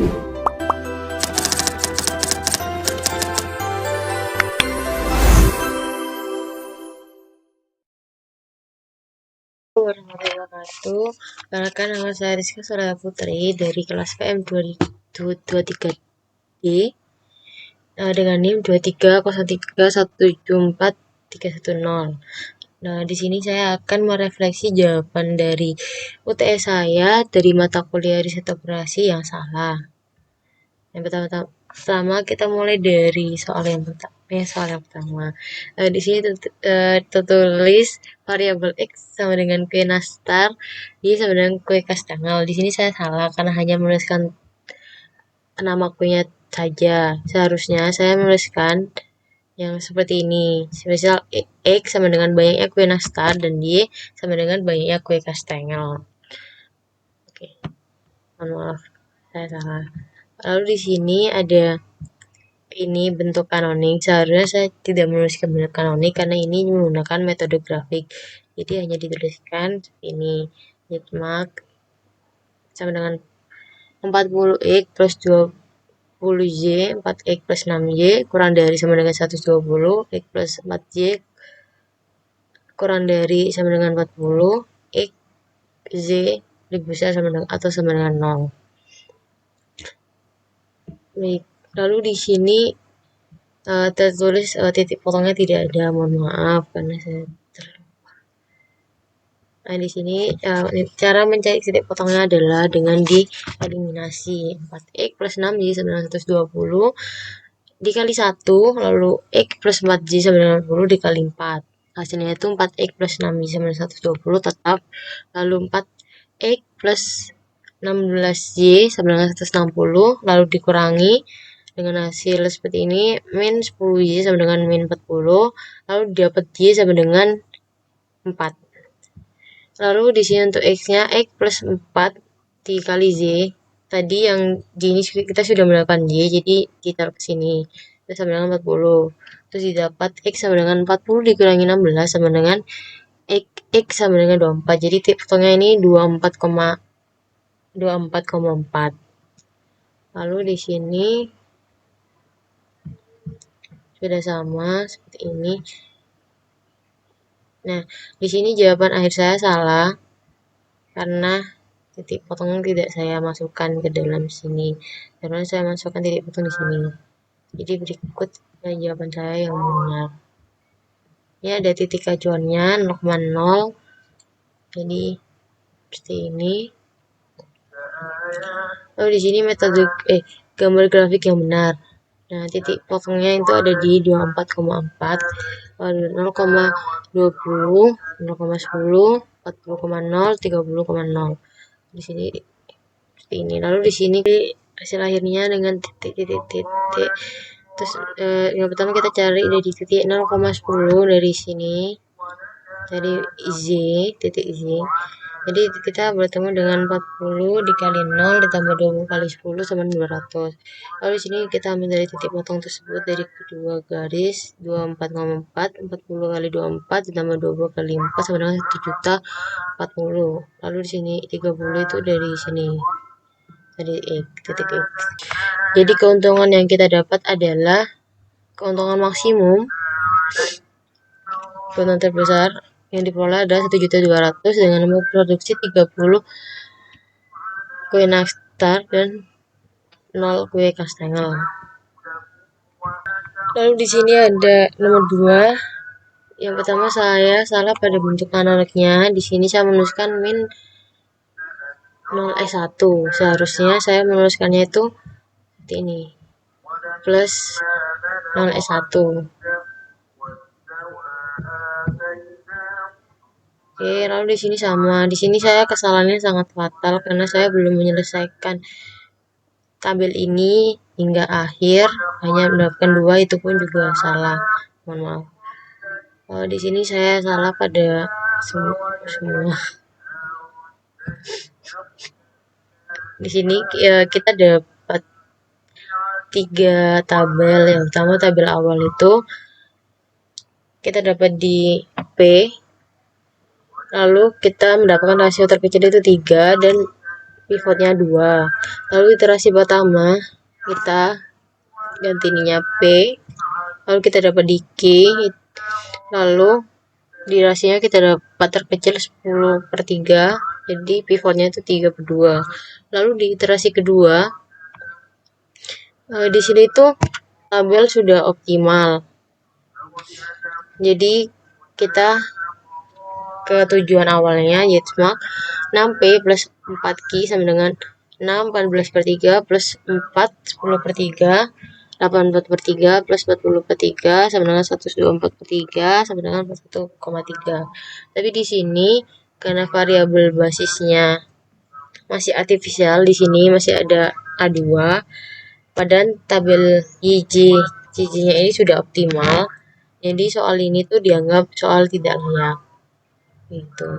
Warahmatullahi wabarakatuh. Perkenalkan, nama saya Rizka Soraya Putri dari kelas PM 23D dengan NIM 2303174310. Nah, di sini saya akan merefleksi jawaban dari UTS saya dari mata kuliah riset operasi yang salah. Yang pertama kita mulai dari soal yang pertama. Di sini tertulis variabel x sama dengan kue nastar, y sama dengan kue kastengel. Di sini saya salah karena hanya menuliskan nama kuenya saja. Seharusnya saya menuliskan yang seperti ini. Misal x sama dengan banyaknya kue nastar dan y sama dengan banyaknya kue kastengel. Oke. Mohon maaf, saya salah. Lalu di sini ada ini bentuk kanonik. Seharusnya saya tidak menuliskan bentuk kanonik karena ini menggunakan metode grafik. Jadi hanya dituliskan ini mark sama dengan 40x plus 20y, 4x plus 6y kurang dari sama dengan 120, x plus 4y kurang dari sama dengan 40, x z lebih besar sama dengan atau sama dengan 0. Baik, lalu di sini tertulis titik potongnya tidak ada, mohon maaf karena saya terlupa. Nah, di sini cara mencari titik potongnya adalah dengan dieliminasi. 4x plus 6y sama dengan 120 dikali 1, lalu x plus 4y sama dengan 40 dikali 4. Hasilnya itu 4x plus 6y sama dengan 120 tetap, lalu 4x plus 16y sama dengan 160, lalu dikurangi dengan hasil seperti ini, min 10y sama dengan min 40, lalu dapat y sama dengan 4. Lalu di sini untuk x-nya, x plus 4 dikali z. Tadi yang di ini kita sudah melakukan y, jadi kita ke sini. Itu sama dengan 40. Terus didapat x sama dengan 40 dikurangi 16 sama dengan x sama dengan 24. Jadi titik potongnya ini 24,4. Lalu di sini sudah sama seperti ini. Nah, di sini jawaban akhir saya salah karena titik potong tidak saya masukkan ke dalam sini. Karena saya masukkan titik potong di sini. Jadi berikut jawaban saya yang benar. Ini ada titik acuannya 0,0. Jadi seperti ini. Lalu di sini metode gambar grafik yang benar. Nah, titik potongnya itu ada di 24,4, 0,20, 0,10, 40,0, 30,0. Di sini seperti ini. Lalu di sini hasil akhirnya dengan titik-titik. Terus yang pertama kita cari dari titik 0,10 dari sini. Dari Z, titik Z. Jadi kita bertemu dengan 40 dikali 0 ditambah 20 kali 10 sama 200. Lalu di sini kita ambil dari titik potong tersebut dari kedua garis 24,4, 40 kali 24 ditambah 20 kali 4 sama dengan 1.040. Lalu di sini 30 itu dari sini. Dari titik X. Jadi keuntungan yang kita dapat adalah keuntungan maksimum. Keuntungan terbesar yang diperoleh adalah 1.200.000 dengan memproduksi 30 kue nastar dan 0 kue kastengel. Lalu di sini ada nomor 2. Yang pertama saya salah pada bentuk analognya. Di sini saya menuliskan min 0S1. Seharusnya saya menuliskannya itu seperti ini. Plus 0S1. Oke, lalu di sini sama. Di sini saya kesalahannya sangat fatal karena saya belum menyelesaikan tabel ini hingga akhir, hanya mendapatkan 2, itu pun juga salah. Mohon maaf. Di sini saya salah pada semua. Di sini kita dapat 3 tabel. Yang pertama tabel awal itu kita dapat di P. Lalu kita mendapatkan rasio terkecil itu 3 dan pivotnya 2. Lalu iterasi pertama kita ganti ininya P, lalu kita dapat di Q, lalu di rasinya kita dapat terkecil 10/3, jadi pivotnya itu 3/2. Lalu di iterasi kedua, di sini tuh tabel sudah optimal, jadi kita ke tujuan awalnya, yaitu 6P plus 4Q sama dengan 6 14/3 plus 4 10/3, 84/3 plus 40/3 sama dengan 124/3 sama dengan 41,3. Tapi di sini karena variabel basisnya masih artifisial, di sini masih ada A2, padahal tabel JJ-nya ini sudah optimal. Jadi soal ini tuh dianggap soal tidak layak. Gitu.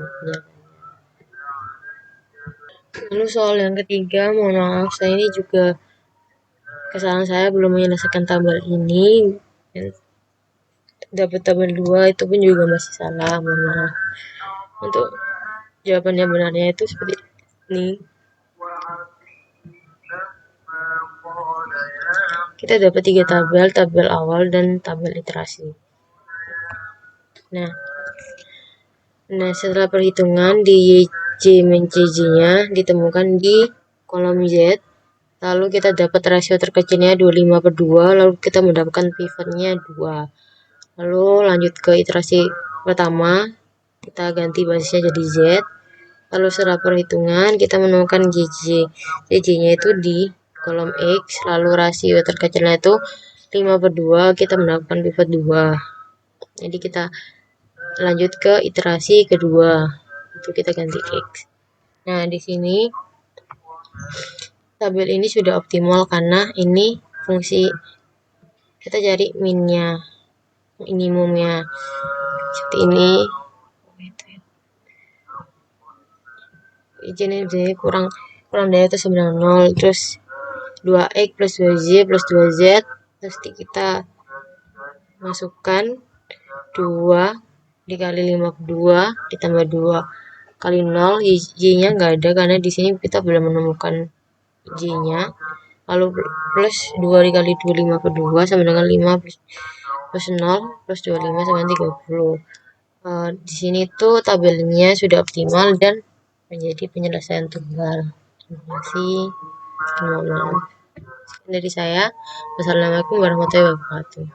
Lalu soal yang ketiga, mohon maaf, saya ini juga kesalahan saya belum menyelesaikan tabel ini. Dapat tabel 2 itu pun juga masih salah, mohon maaf. Untuk jawaban yang benarnya itu seperti ini. Kita dapat 3 tabel, tabel awal dan tabel iterasi. Nah, setelah perhitungan di JJ-nya ditemukan di kolom Z, lalu kita dapat rasio terkecilnya 25/2, lalu kita mendapatkan pivotnya 2. Lalu lanjut ke iterasi pertama, kita ganti basisnya jadi Z. Lalu setelah perhitungan kita menemukan JJ-nya itu di kolom X, lalu rasio terkecilnya itu 5/2, kita mendapatkan pivot 2. Jadi kita lanjut ke iterasi kedua, itu kita ganti X. Nah, di sini tabel ini sudah optimal karena ini fungsi kita cari minnya, minimumnya seperti ini. Jadi kurang dari itu sama dengan 0, terus 2x plus 2z plus 2z, terus kita masukkan 2 dikali 5/2 ditambah 2 kali 0, y-nya nggak ada karena di sini kita belum menemukan y-nya. Lalu plus 2 dikali 2 5/2 sama dengan 5 plus 0 plus 25 sama dengan 30. Di sini tuh tabelnya sudah optimal dan menjadi penyelesaian tunggal. Terima kasih. Mohon maaf. Dari saya. Wassalamualaikum warahmatullahi wabarakatuh.